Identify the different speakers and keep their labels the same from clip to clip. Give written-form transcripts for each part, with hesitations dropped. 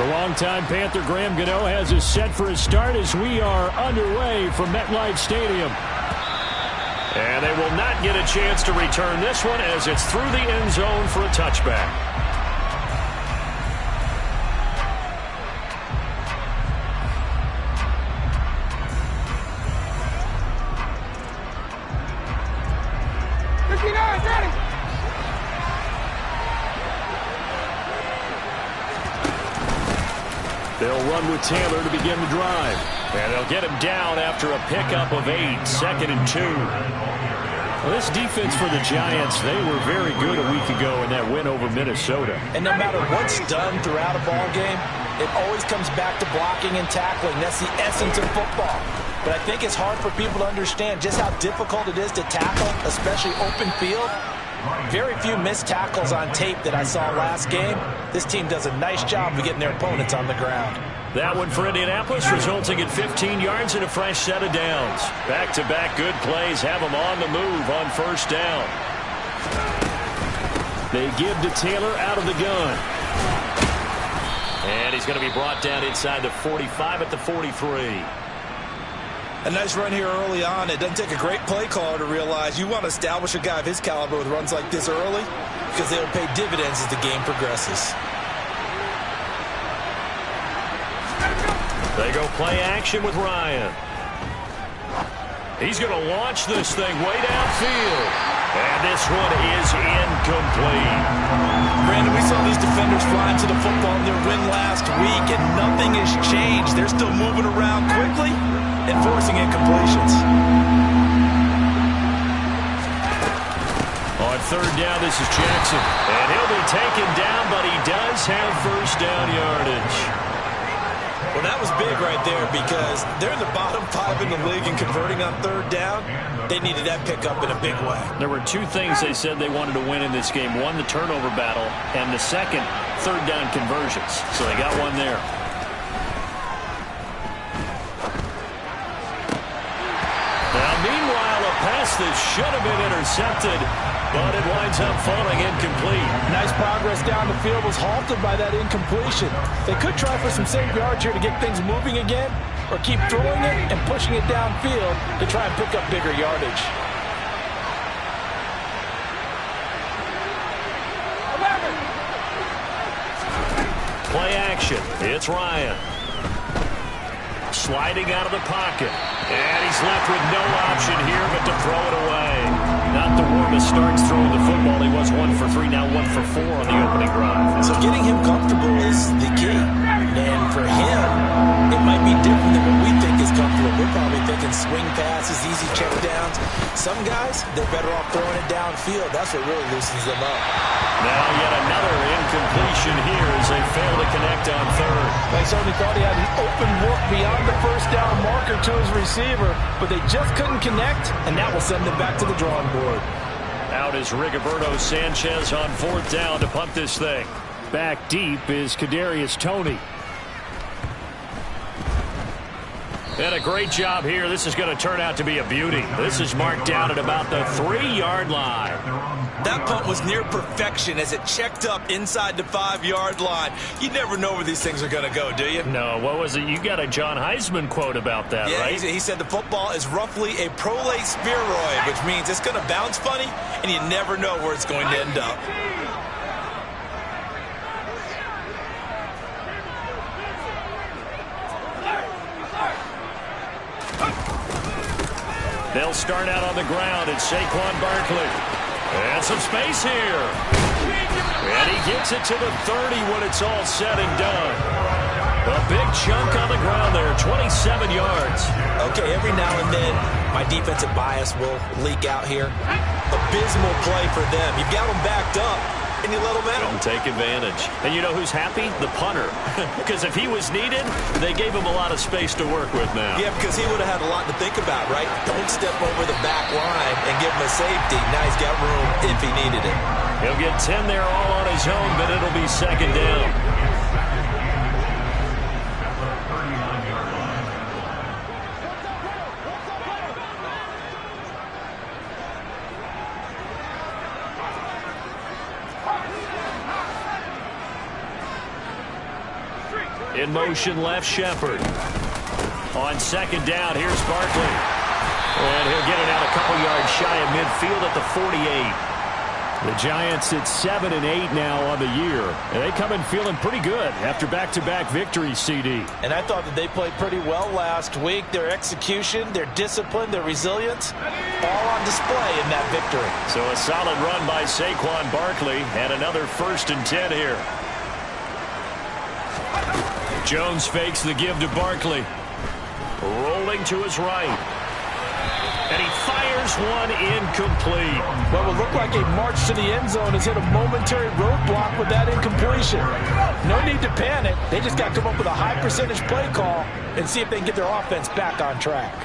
Speaker 1: The longtime Panther Graham Gano has us set for a start as we are underway from MetLife Stadium. And they will not get a chance to return this one as it's through the end zone for a touchback. They'll run with Taylor to begin the drive. And they'll get him down after a pickup of 8, 2nd and 2. Well, this defense for the Giants, they were very good a week ago in that win over Minnesota.
Speaker 2: And no matter what's done throughout a ball game, it always comes back to blocking and tackling. That's the essence of football. But I think it's hard for people to understand just how difficult it is to tackle, especially open field. Very few missed tackles on tape that I saw last game. This team does a nice job of getting their opponents on the ground.
Speaker 1: That one for Indianapolis, resulting in 15 yards and a fresh set of downs. Back-to-back good plays have them on the move on first down. They give to Taylor out of the gun. And he's going to be brought down inside the 45 at the 43.
Speaker 2: A nice run here early on. It doesn't take a great play caller to realize you want to establish a guy of his caliber with runs like this early because they'll pay dividends as the game progresses.
Speaker 1: They go play action with Ryan. He's going to launch this thing way downfield. And this one is incomplete.
Speaker 2: Brandon, we saw these defenders flying to the football in their win last week, and nothing has changed. They're still moving around quickly and forcing incompletions.
Speaker 1: On third down, this is Jackson. And he'll be taken down, but he does have first down yardage.
Speaker 2: Well, that was big right there because they're in the bottom 5 in the league and converting on third down. They needed that pickup in a big way.
Speaker 1: There were 2 things they said they wanted to win in this game. One, the turnover battle, and the second, third down conversions. So they got one there. Now, meanwhile, a pass that should have been intercepted, but it winds up falling incomplete.
Speaker 2: Nice progress down the field was halted by that incompletion. They could try for some safe yards here to get things moving again, or keep throwing it and pushing it downfield to try and pick up bigger yardage.
Speaker 1: Play action. It's Ryan. Sliding out of the pocket. And he's left with no option here but to throw it away. Not the warmest starts throwing the football. He was 1 for 3, now 1 for 4 on the opening drive.
Speaker 2: So getting him comfortable is the key. And for him, it might be different than what we think is comfortable. We're probably thinking swing passes, easy checkdowns. Some guys, they're better off throwing it downfield. That's what really loosens them up.
Speaker 1: Now yet another incompletion here as they fail to connect on third.
Speaker 2: They certainly thought he had an open look beyond the first down marker to his receiver, but they just couldn't connect, and that will send them back to the drawing board.
Speaker 1: Out is Rigoberto Sanchez on fourth down to punt this thing. Back deep is Kadarius Toney. And a great job here. This is going to turn out to be a beauty. This is marked down at about the 3-yard line.
Speaker 2: That punt was near perfection as it checked up inside the 5-yard line. You never know where these things are going to go, do you?
Speaker 1: No, what was it? You got a John Heisman quote about that,
Speaker 2: yeah,
Speaker 1: right?
Speaker 2: He said the football is roughly a prolate spheroid, which means it's going to bounce funny, and you never know where it's going to end up.
Speaker 1: They'll start out on the ground. It's Saquon Barkley. And some space here. And he gets it to the 30 when it's all said and done. A big chunk on the ground there, 27 yards.
Speaker 2: Okay, every now and then, my defensive bias will leak out here. Abysmal play for them. You've got them backed up, and you let them out.
Speaker 1: And take advantage. And you know who's happy? The punter. Because if he was needed, they gave him a lot of space to work with now.
Speaker 2: Yeah, because he would have had a lot to think about, right? Don't step over the back line and give him a safety. Now he's got room if he needed it.
Speaker 1: He'll get 10 there all on his own, but it'll be second down. In motion left, Shepard. On second down, here's Barkley. And he'll get it out a couple yards shy of midfield at the 48. The Giants at 7-8 now on the year. And they come in feeling pretty good after back-to-back victories, CD.
Speaker 2: And I thought that they played pretty well last week. Their execution, their discipline, their resilience, all on display in that victory.
Speaker 1: So a solid run by Saquon Barkley and another 1st and 10 here. Jones fakes the give to Barkley. Rolling to his right. And he fires one incomplete.
Speaker 2: What would look like a march to the end zone has hit a momentary roadblock with that incompletion. No need to panic. They just got to come up with a high percentage play call and see if they can get their offense back on track.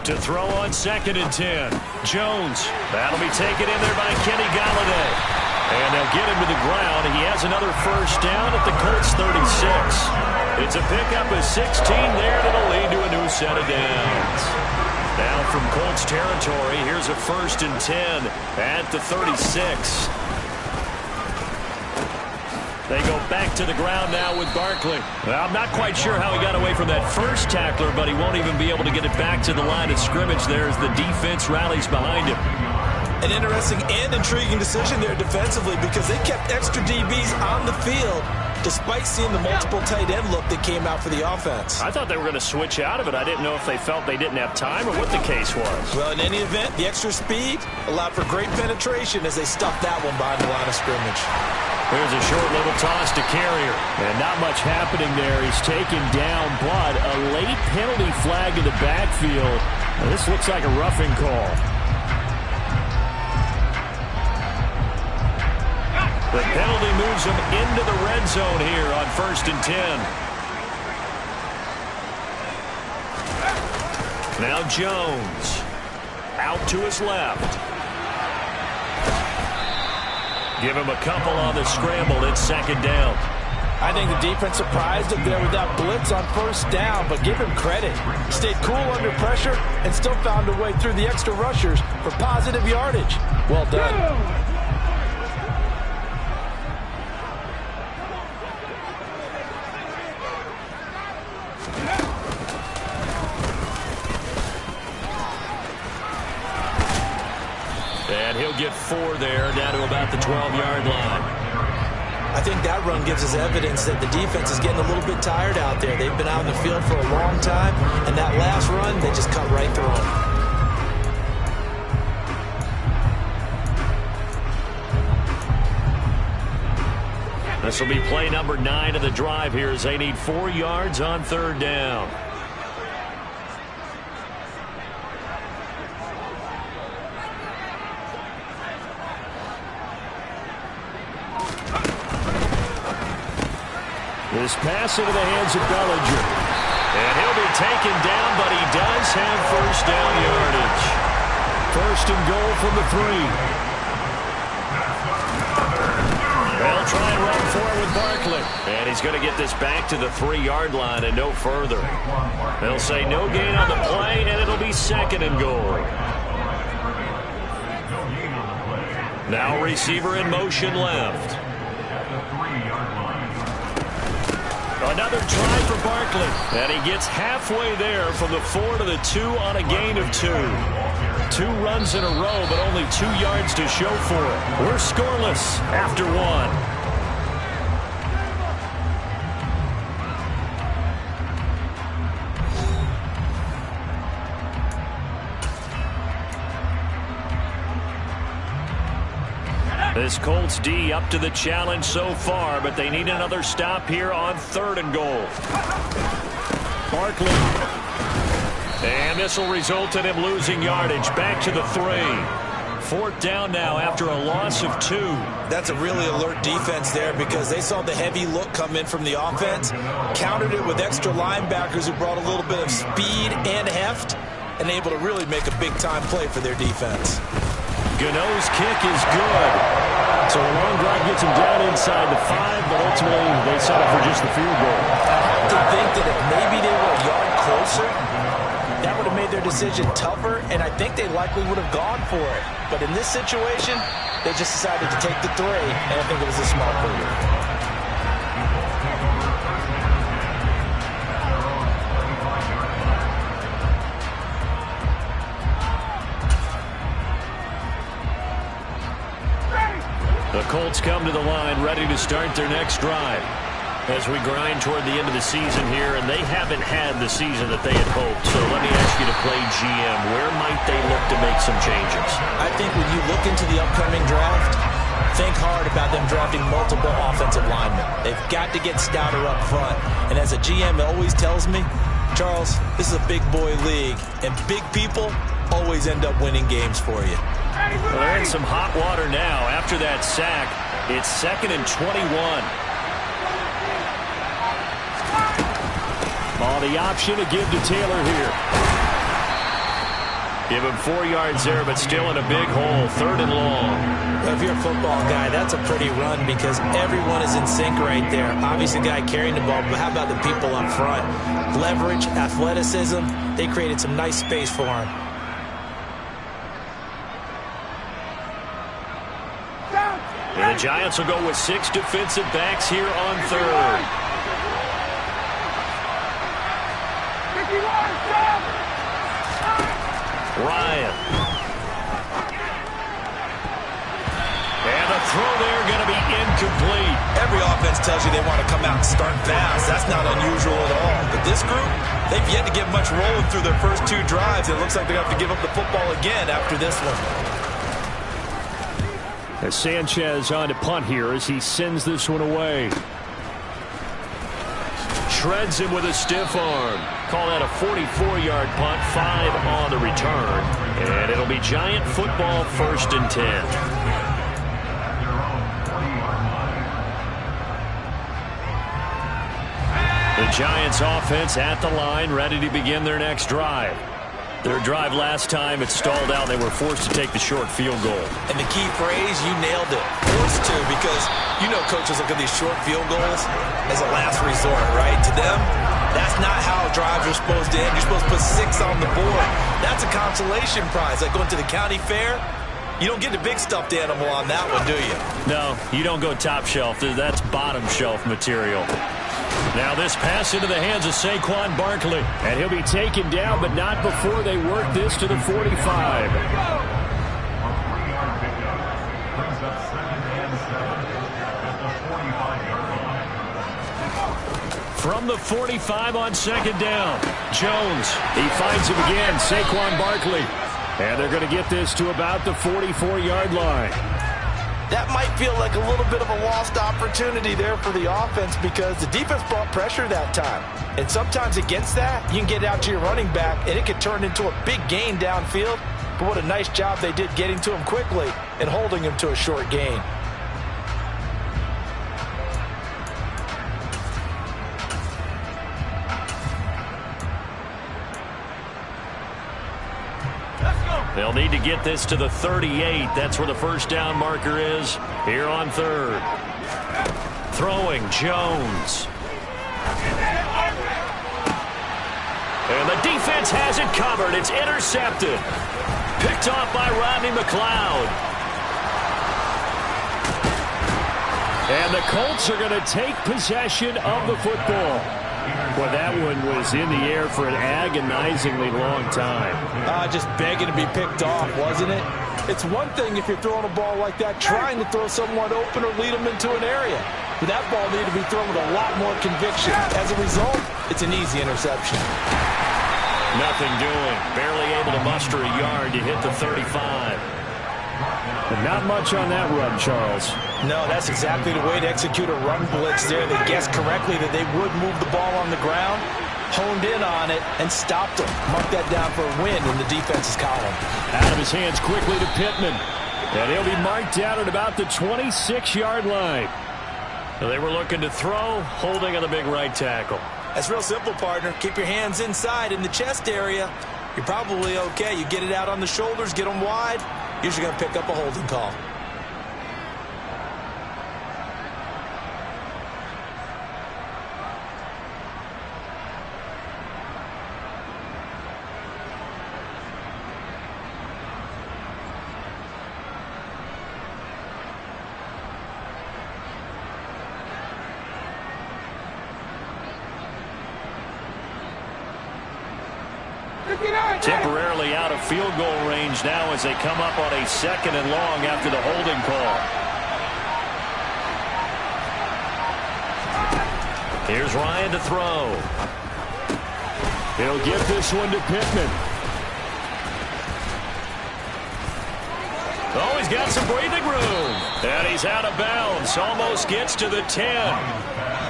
Speaker 1: To throw on 2nd and 10. Jones. That'll be taken in there by Kenny Golladay. And they'll get him to the ground. He has another 1st down at the Colts 36. It's a pickup of 16 there that'll lead to a new set of downs. Now from Colts territory, here's a 1st and 10 at the 36. They go back to the ground now with Barkley. Well, I'm not quite sure how he got away from that first tackler, but he won't even be able to get it back to the line of scrimmage there as the defense rallies behind him.
Speaker 2: An interesting and intriguing decision there defensively because they kept extra DBs on the field despite seeing the multiple tight end look that came out for the offense.
Speaker 1: I thought they were going to switch out of it. I didn't know if they felt they didn't have time or what the case was.
Speaker 2: Well, in any event, the extra speed allowed for great penetration as they stuffed that one behind the line of scrimmage.
Speaker 1: There's a short little toss to Carrier. And not much happening there. He's taken down, but a late penalty flag in the backfield. Now, this looks like a roughing call. The penalty moves him into the red zone here on 1st and 10. Now Jones. Out to his left. Give him a couple on the scramble. It's 2nd down.
Speaker 2: I think the defense surprised him there with that blitz on 1st down, but give him credit. He stayed cool under pressure and still found a way through the extra rushers for positive yardage. Well done.
Speaker 1: And he'll get 4 there, down to about the 12-yard line.
Speaker 2: I think that run gives us evidence that the defense is getting a little bit tired out there. They've been out in the field for a long time, and that last run, they just cut right through them.
Speaker 1: This will be play number 9 of the drive here as they need 4 yards on 3rd down. This pass into the hands of Bellinger. And he'll be taken down, but he does have 1st down yardage. 1st and goal from the 3. They'll try and run forward with Barkley. And he's going to get this back to the 3-yard line and no further. They'll say no gain on the play, and it'll be 2nd and goal. Now receiver in motion left. Another try for Barkley. And he gets halfway there from the 4 to the 2 on a gain of 2. 2 runs in a row, but only 2 yards to show for it. We're scoreless after 1. This Colts D up to the challenge so far, but they need another stop here on 3rd and goal. Barkley. And this will result in him losing yardage. Back to the 3. 4th down now after a loss of 2.
Speaker 2: That's a really alert defense there because they saw the heavy look come in from the offense, countered it with extra linebackers who brought a little bit of speed and heft, and able to really make a big-time play for their defense.
Speaker 1: Gano's kick is good. So a long drive gets him down inside the 5, but ultimately they settle for just the field goal.
Speaker 2: I have to think that if maybe they were a yard closer, that would have made their decision tougher, and I think they likely would have gone for it. But in this situation, they just decided to take the 3, and I think it was a smart move.
Speaker 1: Colts come to the line, ready to start their next drive. As we grind toward the end of the season here, and they haven't had the season that they had hoped. So let me ask you to play GM. Where might they look to make some changes?
Speaker 2: I think when you look into the upcoming draft, think hard about them drafting multiple offensive linemen. They've got to get stouter up front. And as a GM, it always tells me, Charles, this is a big boy league, and big people always end up winning games for you.
Speaker 1: Well, they're in some hot water now. After that sack, it's 2nd and 21. The option to give to Taylor here. Give him 4 yards there, but still in a big hole. 3rd and long.
Speaker 2: Well, if you're a football guy, that's a pretty run because everyone is in sync right there. Obviously, the guy carrying the ball, but how about the people up front? Leverage, athleticism, they created some nice space for him.
Speaker 1: And the Giants will go with 6 defensive backs here on 3rd. Ryan. And the throw there going to be incomplete.
Speaker 2: Every offense tells you they want to come out and start fast. That's not unusual at all. But this group, they've yet to get much rolling through their first 2 drives. It looks like they have to give up the football again after this one.
Speaker 1: As Sanchez on to punt here as he sends this one away. Shreds him with a stiff arm. Call that a 44-yard punt, 5 on the return. And it'll be Giant football, 1st and 10. The Giants offense at the line, ready to begin their next drive. Their drive last time, it stalled out. They were forced to take the short field goal.
Speaker 2: And the key phrase, you nailed it. Forced to, because you know coaches look at these short field goals as a last resort, right? To them, that's not how drives are supposed to end. You're supposed to put 6 on the board. That's a consolation prize, like going to the county fair. You don't get the big stuffed animal on that one, do you?
Speaker 1: No, you don't go top shelf. That's bottom shelf material. Now this pass into the hands of Saquon Barkley. And he'll be taken down, but not before they work this to the 45. From the 45 on 2nd down. Jones, he finds him again, Saquon Barkley. And they're going to get this to about the 44-yard line.
Speaker 2: That might feel like a little bit of a lost opportunity there for the offense because the defense brought pressure that time. And sometimes against that, you can get out to your running back, and it could turn into a big gain downfield. But what a nice job they did getting to him quickly and holding him to a short gain.
Speaker 1: They'll need to get this to the 38. That's where the 1st down marker is here on 3rd. Throwing Jones. And the defense has it covered. It's intercepted. Picked off by Rodney McLeod. And the Colts are going to take possession of the football. Well, that one was in the air for an agonizingly long time.
Speaker 2: Just begging to be picked off, wasn't it? It's one thing if you're throwing a ball like that, trying to throw someone open or lead them into an area. But that ball needed to be thrown with a lot more conviction. As a result, it's an easy interception.
Speaker 1: Nothing doing. Barely able to muster a yard to hit the 35. But not much on that run, Charles.
Speaker 2: No, that's exactly the way to execute a run blitz there. They guessed correctly that they would move the ball on the ground, honed in on it, and stopped them. Mark that down for a win in the defense's column.
Speaker 1: Out of his hands quickly to Pittman. And he'll be marked down at about the 26-yard line. They were looking to throw, holding on the big right tackle.
Speaker 2: That's real simple, partner. Keep your hands inside in the chest area. You're probably okay. You get it out on the shoulders, get them wide. Usually going to pick up a holding call.
Speaker 1: Temporarily out of field goal range now as they come up on a 2nd and long after the holding call. Here's Ryan to throw. He'll get this one to Pittman. Oh, he's got some breathing room. And he's out of bounds. Almost gets to the 10.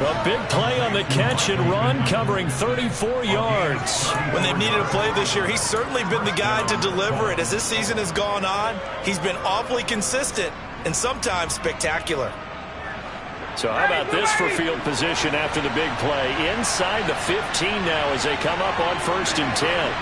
Speaker 1: A big play on the catch and run, covering 34 yards.
Speaker 2: When they've needed a play this year, he's certainly been the guy to deliver it. As this season has gone on, he's been awfully consistent and sometimes spectacular.
Speaker 1: So how about this for field position after the big play? Inside the 15 now as they come up on 1st and 10.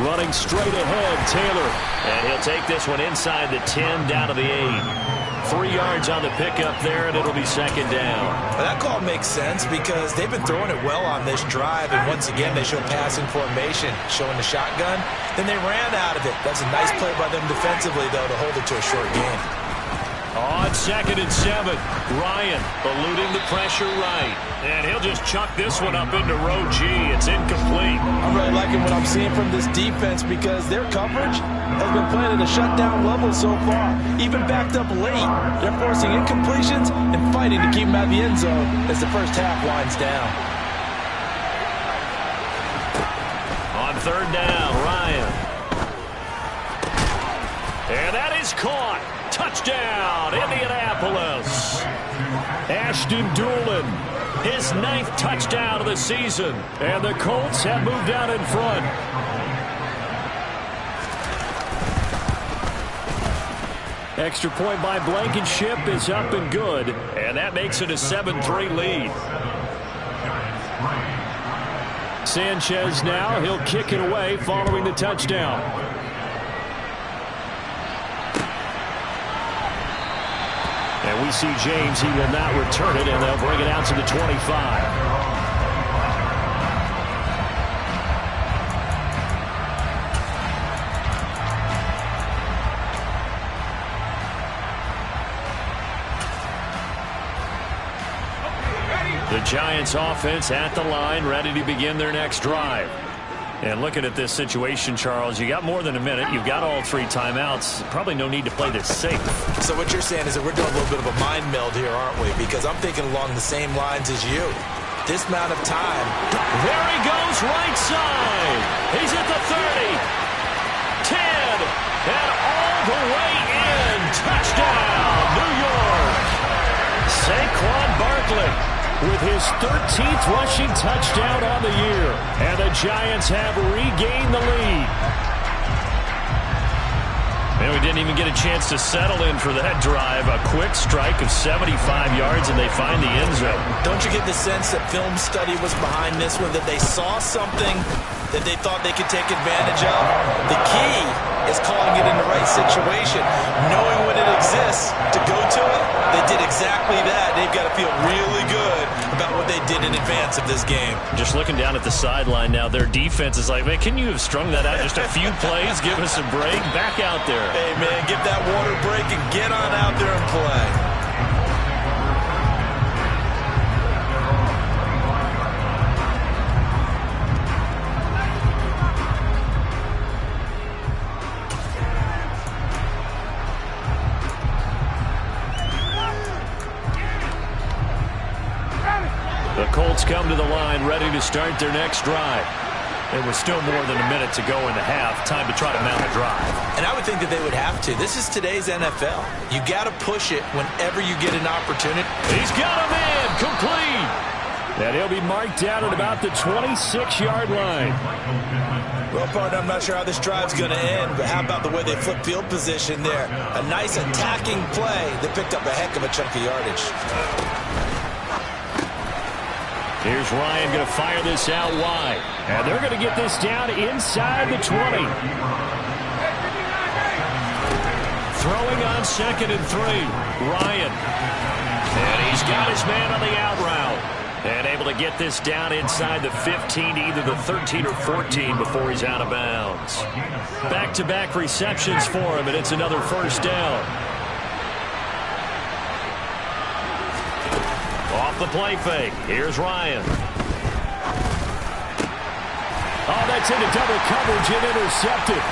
Speaker 1: Running straight ahead, Taylor. And he'll take this one inside the 10, down to the 8. 3 yards on the pickup there, and it'll be 2nd down.
Speaker 2: Well, that call makes sense because they've been throwing it well on this drive, and once again they show passing formation, showing the shotgun. Then they ran out of it. That's a nice play by them defensively, though, to hold it to a short gain.
Speaker 1: On 2nd and 7, Ryan eluding the pressure right. And he'll just chuck this one up into row G. It's incomplete.
Speaker 2: I'm really liking what I'm seeing from this defense because their coverage has been playing at a shutdown level so far. Even backed up late, they're forcing incompletions and fighting to keep them out of the end zone as the first half winds down.
Speaker 1: On 3rd down, Ryan. And that is caught. Touchdown, Indianapolis. Ashton Doolin, his 9th touchdown of the season. And the Colts have moved out in front. Extra point by Blankenship is up and good. And that makes it a 7-3 lead. Sanchez now, he'll kick it away following the touchdown. And we see James, he will not return it, and they'll bring it out to the 25. The Giants offense at the line, ready to begin their next drive. And looking at this situation, Charles, you got more than a minute. You've got all 3 timeouts. Probably no need to play this safe.
Speaker 2: So what you're saying is that we're doing a little bit of a mind meld here, aren't we? Because I'm thinking along the same lines as you. This amount of time.
Speaker 1: There he goes, right side. He's at the 30. 10. And all the way in. Touchdown, New York. Saquon Barkley with his 13th rushing touchdown on the year. And the Giants have regained the lead. And we didn't even get a chance to settle in for that drive. A quick strike of 75 yards, and they find the end zone.
Speaker 2: Don't you get the sense that film study was behind this one, that they saw something that they thought they could take advantage of? The key is calling it in the right situation. Knowing when it exists to go to it, they did exactly that. They've got to feel really good about what they did in advance of this game.
Speaker 1: Just looking down at the sideline now, their defense is like, man, can you have strung that out just a few plays? Give us a break. Back out there.
Speaker 2: Hey, man, give that water break and get on out there and play.
Speaker 1: The Colts come to the line, ready to start their next drive. There was still more than a minute to go in the half. Time to try to mount a drive.
Speaker 2: And I would think that they would have to. This is today's NFL. You got to push it whenever you get an opportunity.
Speaker 1: He's got him in, complete. And he'll be marked down at about the 26-yard line.
Speaker 2: Well, partner, I'm not sure how this drive's going to end, but how about the way they flip field position there? A nice attacking play that picked up a heck of a chunk of yardage.
Speaker 1: Here's Ryan going to fire this out wide. And they're going to get this down inside the 20. Throwing on 2nd and 3. Ryan. And he's got his man on the out route. And able to get this down inside the 15, either the 13 or 14 before he's out of bounds. Back-to-back receptions for him, and it's another first down. off the play fake. Here's Ryan. Oh, that's into double coverage and intercepted.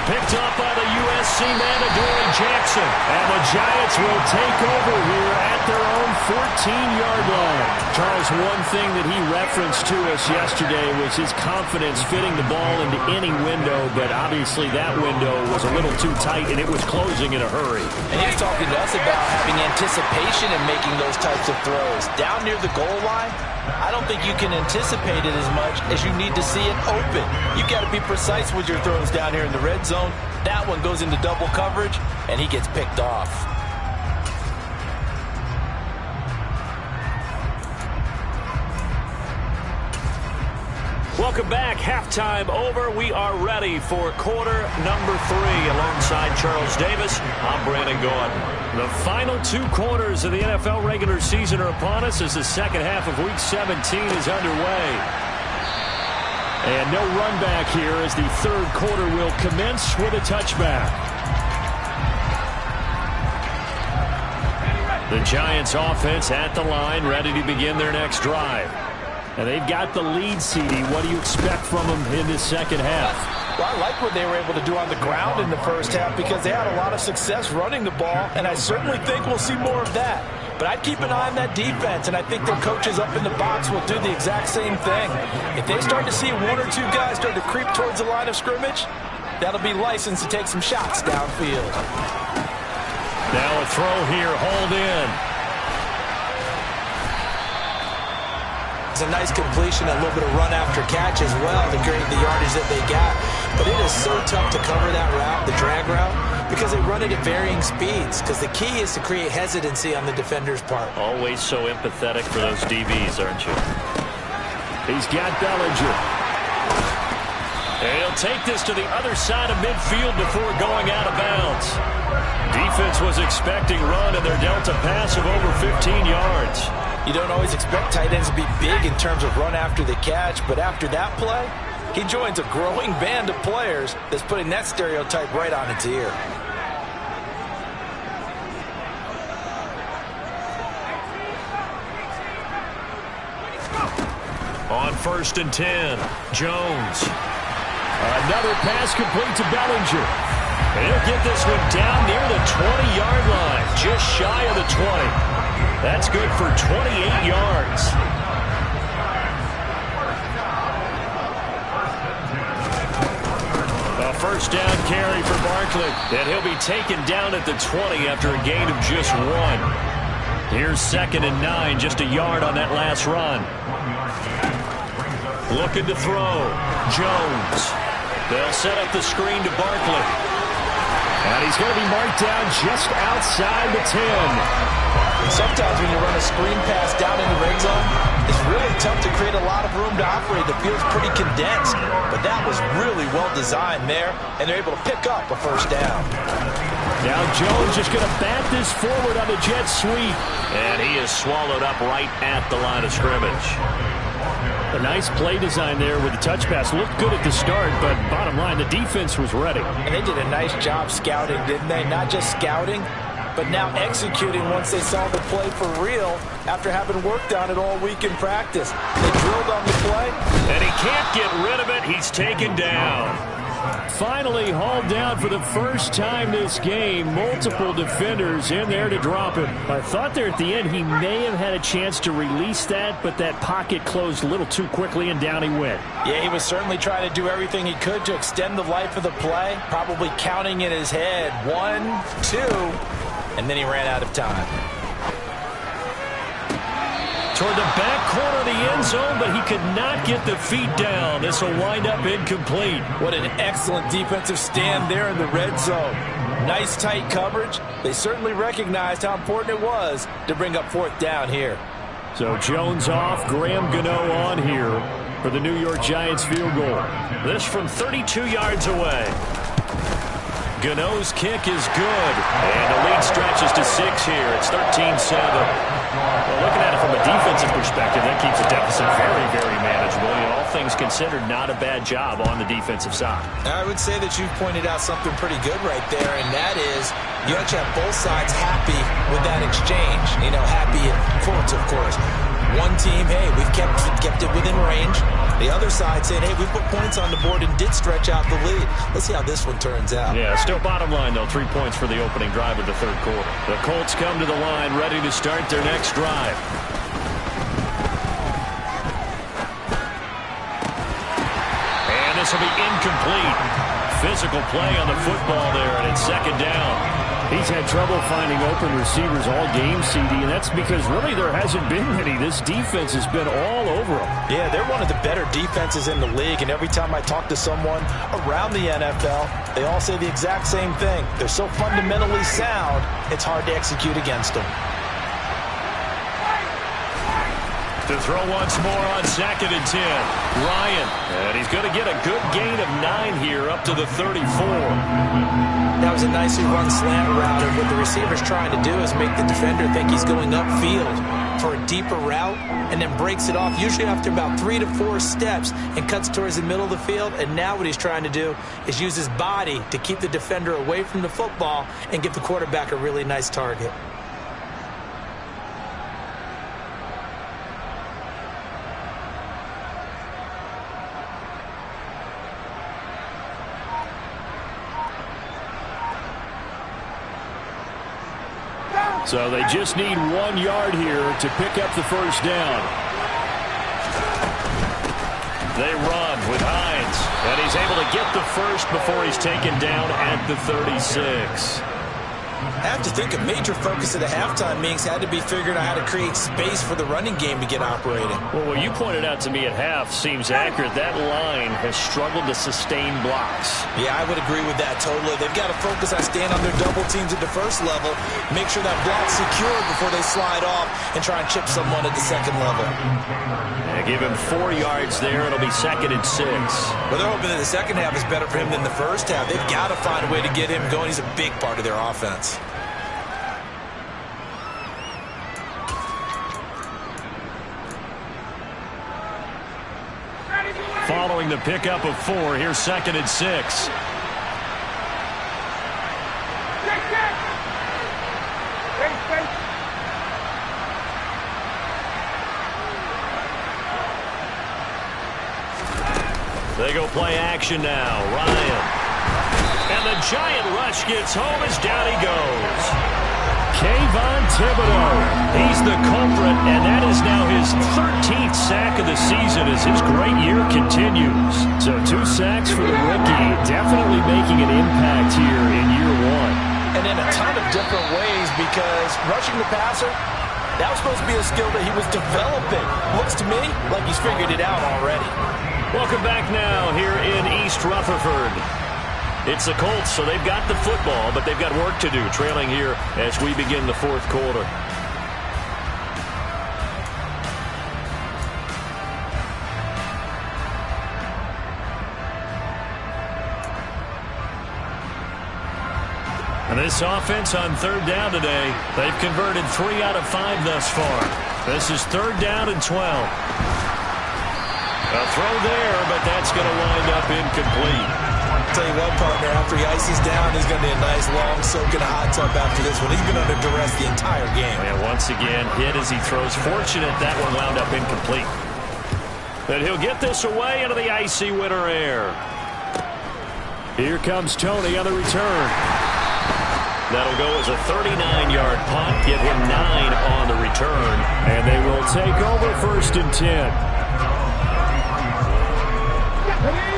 Speaker 1: Picked up by the USC man, Adoree Jackson. And the Giants will take over here at their own 14-yard line. Charles, one thing that he referenced to us yesterday was his confidence fitting the ball into any window, but obviously that window was a little too tight, and it was closing in a hurry.
Speaker 2: And he was talking to us about having anticipation in making those types of throws. Down near the goal line, I don't think you can anticipate it as much as you need to see it open. You got to be precise with your throws down here in the red zone. That one goes into double coverage, and he gets picked off.
Speaker 1: Welcome back. Halftime over. We are ready for quarter number 3. Alongside Charles Davis, I'm Brandon Gordon. The final 2 quarters of the NFL regular season are upon us as the second half of Week 17 is underway. And no run back here as the third quarter will commence with a touchback. The Giants offense at the line, ready to begin their next drive. And they've got the lead, CD. What do you expect from them in this second half?
Speaker 2: Well, I like what they were able to do on the ground in the first half because they had a lot of success running the ball, and I certainly think we'll see more of that. But I'd keep an eye on that defense, and I think their coaches up in the box will do the exact same thing. If they start to see 1 or 2 guys start to creep towards the line of scrimmage, that'll be licensed to take some shots downfield.
Speaker 1: Now a throw here, hold in.
Speaker 2: It's a nice completion, a little bit of run after catch as well to create the yardage that they got. But it is so tough to cover that route, the drag route, because they run it at varying speeds. Because the key is to create hesitancy on the defender's part.
Speaker 1: Always so empathetic for those DBs, aren't you? He's got Bellinger. And he'll take this to the other side of midfield before going out of bounds. Defense was expecting run, and they're dealt a pass of over 15 yards.
Speaker 2: You don't always expect tight ends to be big in terms of run after the catch, but after that play, he joins a growing band of players that's putting that stereotype right on its ear.
Speaker 1: On 1st and 10, Jones. Another pass complete to Bellinger. And he'll get this one down near the 20-yard line, just shy of the 20. That's good for 28 yards. A first down carry for Barkley, and he'll be taken down at the 20 after a gain of just 1. Here's 2nd and 9, just a yard on that last run. Looking to throw, Jones. They'll set up the screen to Barkley. And he's going to be marked down just outside the 10.
Speaker 2: Sometimes when you run a screen pass down in the red zone, it's really tough to create a lot of room to operate. The field's pretty condensed, but that was really well designed there, and they're able to pick up a first down.
Speaker 1: Now Jones just going to bat this forward on the jet sweep. And he is swallowed up right at the line of scrimmage. A nice play design there with the touch pass. Looked good at the start, but bottom line, the defense was ready.
Speaker 2: And they did a nice job scouting, didn't they? Not just scouting, but now executing once they saw the play for real after having worked on it all week in practice. They drilled on the play.
Speaker 1: And he can't get rid of it. He's taken down. Finally hauled down for the first time this game. Multiple defenders in there to drop him. I thought there at the end he may have had a chance to release that, but that pocket closed a little too quickly and down he went.
Speaker 2: Yeah, he was certainly trying to do everything he could to extend the life of the play, probably counting in his head 1, 2, and then he ran out of time.
Speaker 1: Toward the back corner of the end zone, but he could not get the feet down. This will wind up incomplete.
Speaker 2: What an excellent defensive stand there in the red zone. Nice tight coverage. They certainly recognized how important it was to bring up 4th down here.
Speaker 1: So Jones off, Graham Gano on here for the New York Giants field goal. This from 32 yards away. Gano's kick is good, and the lead stretches to 6 here. It's 13-7. Well, looking at it from a defensive perspective, that keeps the deficit very, very manageable. All things considered, not a bad job on the defensive side.
Speaker 2: I would say that you've pointed out something pretty good right there, and that is you actually have both sides happy with that exchange. Happy in quotes, of course. One team, hey, we've kept it within range. The other side saying, hey, we put points on the board and did stretch out the lead. Let's see how this one turns out.
Speaker 1: Yeah, still bottom line, though. 3 points for the opening drive of the third quarter. The Colts come to the line, ready to start their next drive. And this will be incomplete. Physical play on the football there, and it's second down.
Speaker 3: He's had trouble finding open receivers all game, CD, and that's because really there hasn't been many. This defense has been all over them.
Speaker 2: Yeah, they're one of the better defenses in the league, and every time I talk to someone around the NFL, they all say the exact same thing. They're so fundamentally sound, it's hard to execute against them.
Speaker 1: To throw once more on 2nd and 10. Ryan, and he's going to get a good gain of 9 here up to the 34.
Speaker 2: That was a nicely run slant route, and what the receiver's trying to do is make the defender think he's going upfield for a deeper route and then breaks it off, usually after about 3 to 4 steps, and cuts towards the middle of the field. And now what he's trying to do is use his body to keep the defender away from the football and give the quarterback a really nice target.
Speaker 3: So they just need 1 yard here to pick up the first down.
Speaker 1: They run with Hines, and he's able to get the first before he's taken down at the 36.
Speaker 2: I have to think a major focus of the halftime meetings had to be figuring out how to create space for the running game to get operating.
Speaker 1: Well, what you pointed out to me at half seems accurate. That line has struggled to sustain blocks.
Speaker 2: Yeah, I would agree with that totally. They've got to focus on staying on their double teams at the first level, make sure that block's secured before they slide off and try and chip someone at the second level.
Speaker 1: Yeah, give him 4 yards there. It'll be 2nd and 6.
Speaker 2: Well, they're hoping that the second half is better for him than the first half. They've got to find a way to get him going. He's a big part of their offense.
Speaker 1: Following the pickup of 4, here's 2nd and 6. They go play action now. Ryan. And the giant rush gets home as down he goes. Kayvon Thibodeau, he's the culprit, and that is now his 13th sack of the season as his great year continues. So 2 sacks for the rookie, definitely making an impact here in year 1.
Speaker 2: And in a ton of different ways, because rushing the passer, that was supposed to be a skill that he was developing. Looks to me like he's figured it out already.
Speaker 1: Welcome back now here in East Rutherford. It's the Colts, so they've got the football, but they've got work to do, trailing here as we begin the fourth quarter. And this offense on 3rd down today, they've converted 3 out of 5 thus far. This is 3rd down and 12. A throw there, but that's going to wind up incomplete.
Speaker 2: Tell you what, partner, after he ices down, he's going to be a nice long soak in a hot tub after this one. He's been under duress the entire game.
Speaker 1: And once again, hit as he throws. Fortunate that one wound up incomplete. But he'll get this away into the icy winter air.
Speaker 3: Here comes Tony on the return.
Speaker 1: That'll go as a 39-yard punt, give him 9 on the return.
Speaker 3: And they will take over 1st and 10.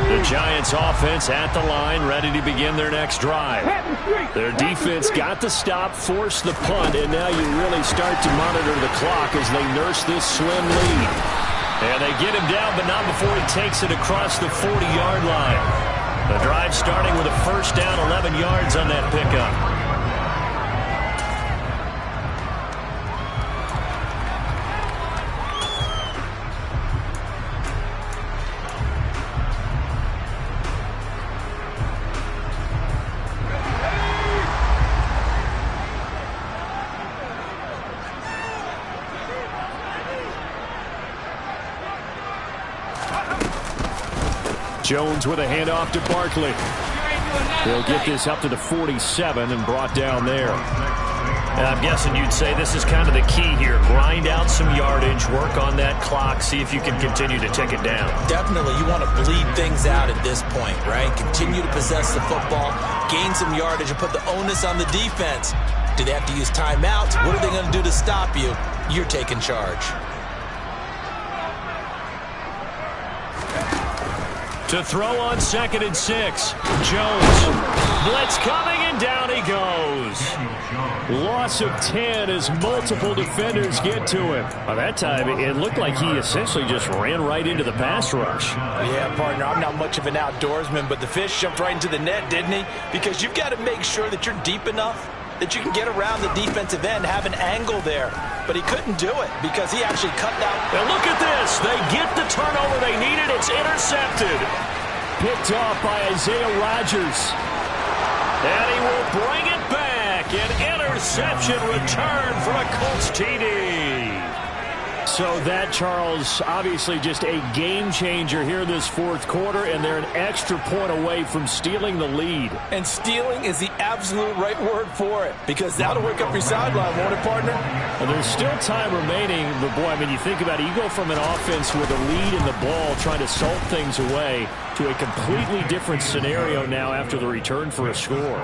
Speaker 1: The Giants offense at the line, ready to begin their next drive. Their defense got the stop, forced the punt, and now you really start to monitor the clock as they nurse this slim lead. And they get him down, but not before he takes it across the 40-yard line. The drive starting with a 1st down, 11 yards on that pickup.
Speaker 3: Jones with a handoff to Barkley. They'll get this up to the 47 and brought down there.
Speaker 1: And I'm guessing you'd say this is kind of the key here. Grind out some yardage, work on that clock, see if you can continue to take it down.
Speaker 2: Definitely, you want to bleed things out at this point, right? Continue to possess the football, gain some yardage, and put the onus on the defense. Do they have to use timeouts? What are they going to do to stop you? You're taking charge.
Speaker 1: To throw on 2nd and 6. Jones. Blitz coming, and down he goes.
Speaker 3: Loss of 10 as multiple defenders get to him. By that time, it looked like he essentially just ran right into the pass rush.
Speaker 2: Yeah, partner, I'm not much of an outdoorsman, but the fish jumped right into the net, didn't he? Because you've got to make sure that you're deep enough that you can get around the defensive end, have an angle there. But he couldn't do it because he actually cut down.
Speaker 1: And look at this. They get the turnover they needed. It's intercepted.
Speaker 3: Picked off by Isaiah Rodgers.
Speaker 1: And he will bring it back. An interception return for a Colts TD.
Speaker 3: So that, Charles, obviously just a game changer here this fourth quarter, and they're an extra point away from stealing the lead.
Speaker 2: And stealing is the absolute right word for it, because that'll work up your sideline, won't it, partner?
Speaker 3: Well, there's still time remaining, but boy, I mean, you think about it, you go from an offense with a lead in the ball trying to salt things away to a completely different scenario now after the return for a score.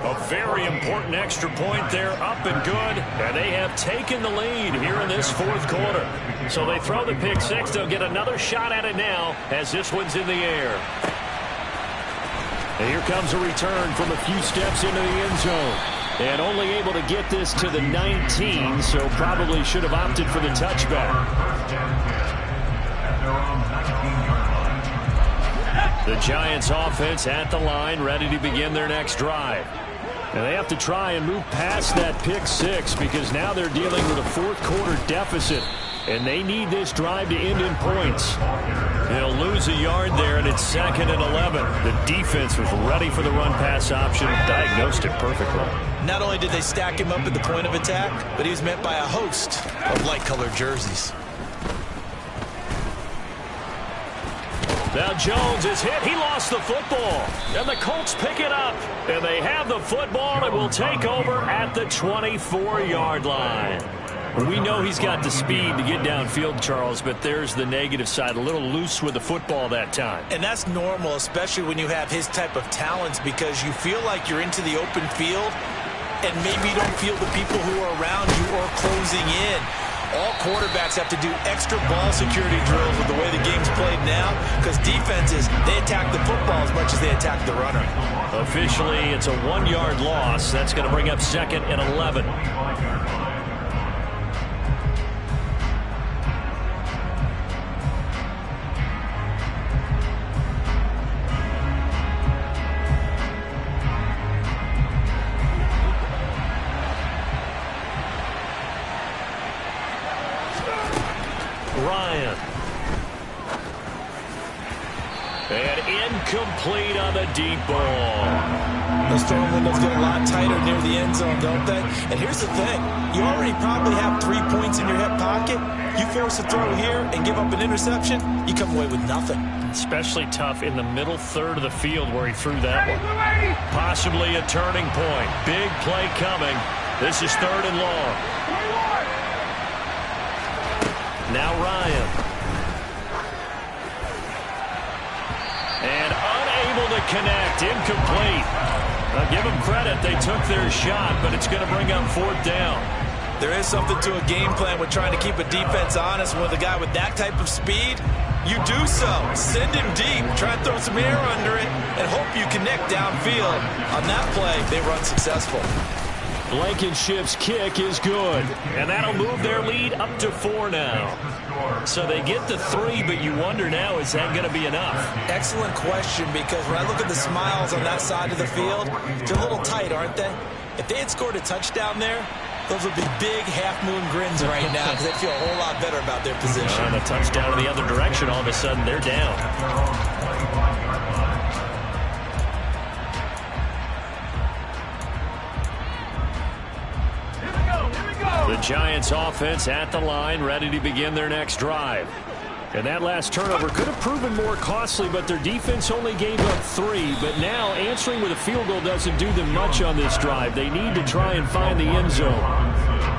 Speaker 1: A very important extra point there, up and good, and they have taken the lead here in this fourth quarter. So they throw the pick six. They'll get another shot at it now as this one's in the air.
Speaker 3: And here comes a return from a few steps into the end zone. And only able to get this to the 19, so probably should have opted for the touchback.
Speaker 1: The Giants offense at the line, ready to begin their next drive.
Speaker 3: And they have to try and move past that pick six because now they're dealing with a fourth quarter deficit. And they need this drive to end in points.
Speaker 1: They'll lose a yard there, and it's 2nd and 11.
Speaker 3: The defense was ready for the run-pass option, diagnosed it perfectly.
Speaker 2: Not only did they stack him up at the point of attack, but he was met by a host of light-colored jerseys.
Speaker 1: Now Jones is hit. He lost the football. And the Colts pick it up. And they have the football and will take over at the 24-yard line.
Speaker 3: We know he's got the speed to get downfield, Charles, but there's the negative side. A little loose with the football that time.
Speaker 2: And that's normal, especially when you have his type of talents, because you feel like you're into the open field and maybe you don't feel the people who are around you or closing in. All quarterbacks have to do extra ball security drills with the way the game's played now, because defenses, they attack the football as much as they attack the runner.
Speaker 1: Officially, it's a 1-yard loss. That's going to bring up 2nd and 11. Ryan. And incomplete on the deep ball.
Speaker 2: Those throwing windows get a lot tighter near the end zone, don't they? And here's the thing. You already probably have 3 points in your hip pocket. You force a throw here and give up an interception, you come away with nothing.
Speaker 3: Especially tough in the middle third of the field where he threw that one.
Speaker 1: Possibly a turning point. Big play coming. This is 3rd and long. Now Ryan. And unable to connect. Incomplete. Now give them credit. They took their shot, but it's going to bring up 4th down.
Speaker 2: There is something to a game plan with trying to keep a defense honest. With a guy with that type of speed, you do so. Send him deep. Try and throw some air under it and hope you connect downfield. On that play, they run successful.
Speaker 3: Blankenship's kick is good.
Speaker 1: And that'll move their lead up to 4 now. So they get the 3, but you wonder now, is that going to be enough?
Speaker 2: Excellent question, because when I look at the smiles on that side of the field, they're a little tight, aren't they? If they had scored a touchdown there, those would be big half-moon grins right now because they feel a whole lot better about their position.
Speaker 1: And a touchdown in the other direction, all of a sudden they're down. The Giants offense at the line, ready to begin their next drive.
Speaker 3: And that last turnover could have proven more costly, but their defense only gave up 3. But now answering with a field goal doesn't do them much on this drive. They need to try and find the end zone.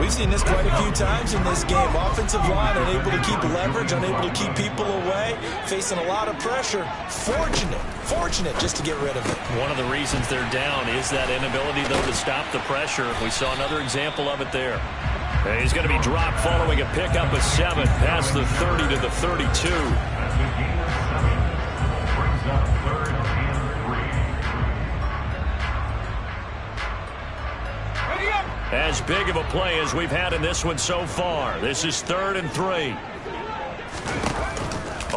Speaker 2: We've seen this quite a few times in this game. Offensive line unable to keep leverage, unable to keep people away, facing a lot of pressure. Fortunate just to get rid of it.
Speaker 3: One of the reasons they're down is that inability, though, to stop the pressure. We saw another example of it there. And he's going to be dropped following a pickup of 7 past the 30 to the 32. As big of a play as we've had in this one so far. This is 3rd and 3.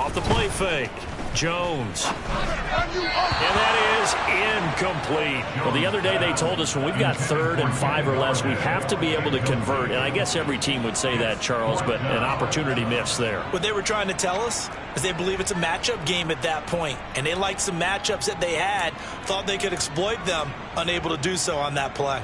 Speaker 3: Off the play fake. Jones. And that is incomplete. Well, the other day they told us when we've got 3rd and 5 or less, we have to be able to convert. And I guess every team would say that, Charles, but an opportunity missed there.
Speaker 2: What they were trying to tell us is they believe it's a matchup game at that point. And they liked some matchups that they had, thought they could exploit them, unable to do so on that play.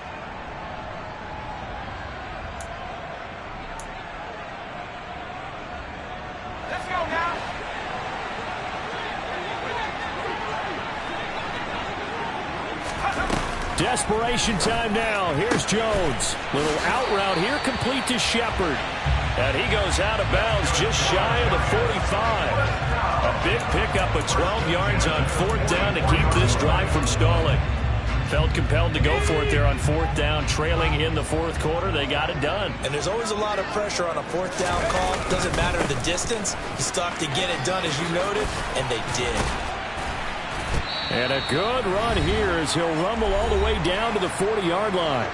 Speaker 3: Desperation time now. Here's Jones. Little out route here, complete to Shepard. And he goes out of bounds just shy of the 45. A big pickup of 12 yards on 4th down to keep this drive from stalling. Felt compelled to go for it there on 4th down, trailing in the 4th quarter. They got it done.
Speaker 2: And there's always a lot of pressure on a 4th down call. Doesn't matter the distance. You stop to get it done, as you noted, and they did.
Speaker 3: And a good run here as he'll rumble all the way down to the 40-yard line.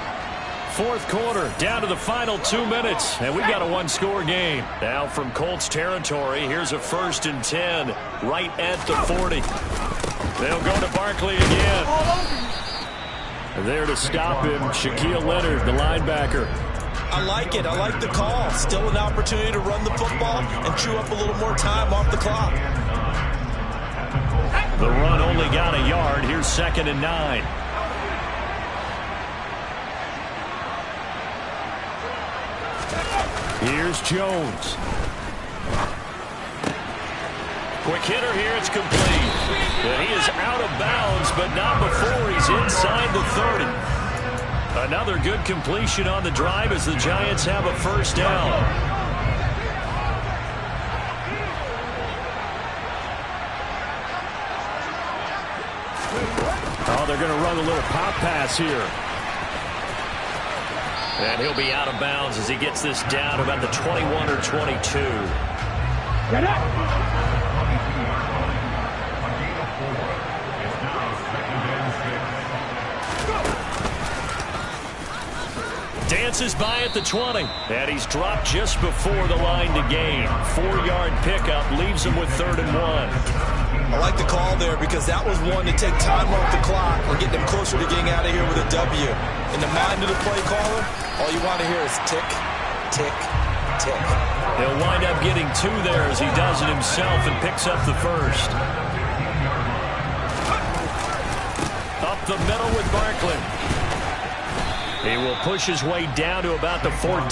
Speaker 3: 4th quarter, down to the final 2 minutes, and we've got a one-score game. Now from Colts territory, here's a 1st and 10, right at the 40. They'll go to Barkley again. There to stop him, Shaquille Leonard, the linebacker.
Speaker 2: I like it. I like the call. Still an opportunity to run the football and chew up a little more time off the clock.
Speaker 3: The run only got a yard. Here's 2nd and 9. Here's Jones. Quick hitter here. It's complete. And he is out of bounds, but not before he's inside the 30. Another good completion on the drive as the Giants have a 1st down. Oh, they're going to run a little pop pass here. And he'll be out of bounds as he gets this down about the 21 or 22. Get up! Dances by at the 20. And he's dropped just before the line to gain. 4-yard pickup leaves him with 3rd and 1.
Speaker 2: I like the call there because that was one to take time off the clock and get them closer to getting out of here with a W. In the mind of the play caller, all you want to hear is tick, tick, tick.
Speaker 3: He'll wind up getting 2 there as he does it himself and picks up the 1st. Up the middle with Barkley. He will push his way down to about the 14.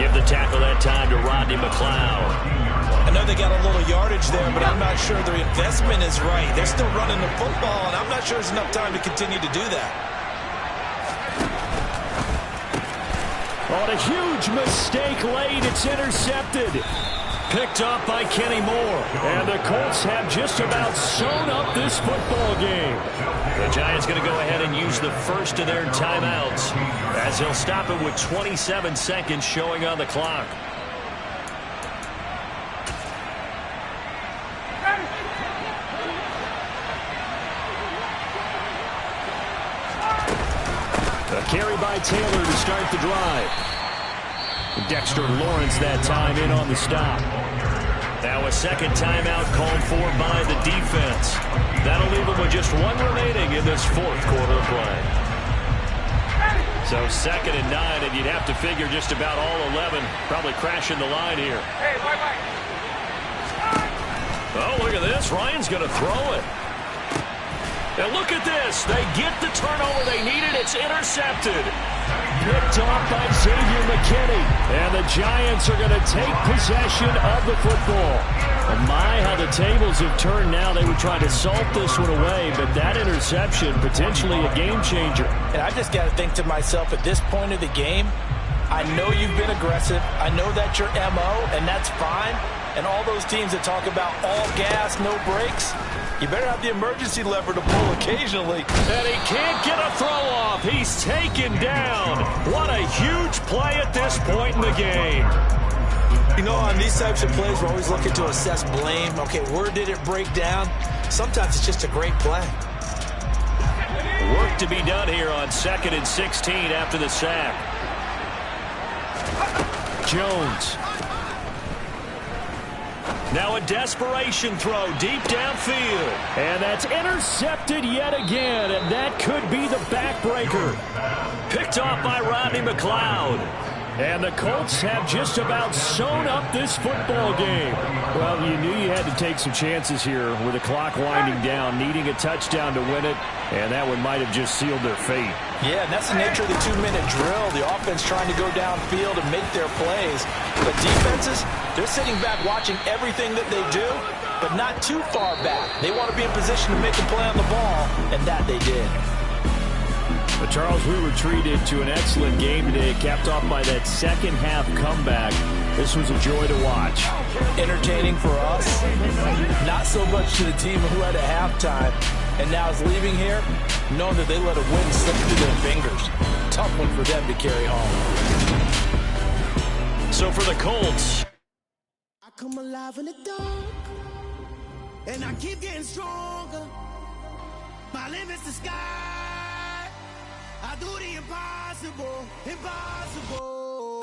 Speaker 3: Give the tackle that time to Rodney McLeod.
Speaker 2: I know they got a little yardage there, but I'm not sure their investment is right. They're still running the football, and I'm not sure there's enough time to continue to do that.
Speaker 3: On a huge mistake late, it's intercepted. Picked up by Kenny Moore. And the Colts have just about sewn up this football game. The Giants going to go ahead and use the first of their timeouts as he'll stop it with 27 seconds showing on the clock. A carry by Taylor to start the drive. Dexter Lawrence that time in on the stop. Now a second timeout called for by the defense. That'll leave them with just 1 remaining in this 4th quarter of play. So 2nd and 9, and you'd have to figure just about all 11 probably crashing the line here. Oh, look at this. Ryan's going to throw it.
Speaker 1: And look at this. They get the turnover they needed. It's intercepted. Picked off by Xavier McKinney. And the Giants are going to take possession of the football. Oh my, how the tables have turned now. They were trying to salt this one away, but that interception, potentially a game changer.
Speaker 2: And I just got to think to myself, at this point of the game, I know you've been aggressive. I know that's your MO, and that's fine. And all those teams that talk about all gas, no brakes, you better have the emergency lever to pull occasionally.
Speaker 1: And he can't get a throw off. He's taken down. What a huge play at this point in the game.
Speaker 2: You know, on these types of plays, we're always looking to assess blame. Okay, where did it break down? Sometimes it's just a great play.
Speaker 1: Work to be done here on 2nd and 16 after the sack. Jones. Now a desperation throw deep downfield. And that's intercepted yet again, and that could be the backbreaker. Picked off by Rodney McLeod. And the Colts have just about sewn up this football game. Well, you knew you had to take some chances here with the clock winding down, needing a touchdown to win it, and that one might have just sealed their fate.
Speaker 2: Yeah, and that's the nature of the 2-minute drill. The offense trying to go downfield and make their plays. But defenses, they're sitting back watching everything that they do, but not too far back. They want to be in position to make a play on the ball, and that they did.
Speaker 3: But Charles, we were treated to an excellent game today, capped off by that second-half comeback. This was a joy to watch.
Speaker 2: Entertaining for us, not so much to the team who had a halftime and now is leaving here, knowing that they let a win slip through their fingers. Tough one for them to carry home.
Speaker 1: So for the Colts,
Speaker 4: I come alive in the dark, and I keep getting stronger. My limit's the sky. I do the impossible, impossible.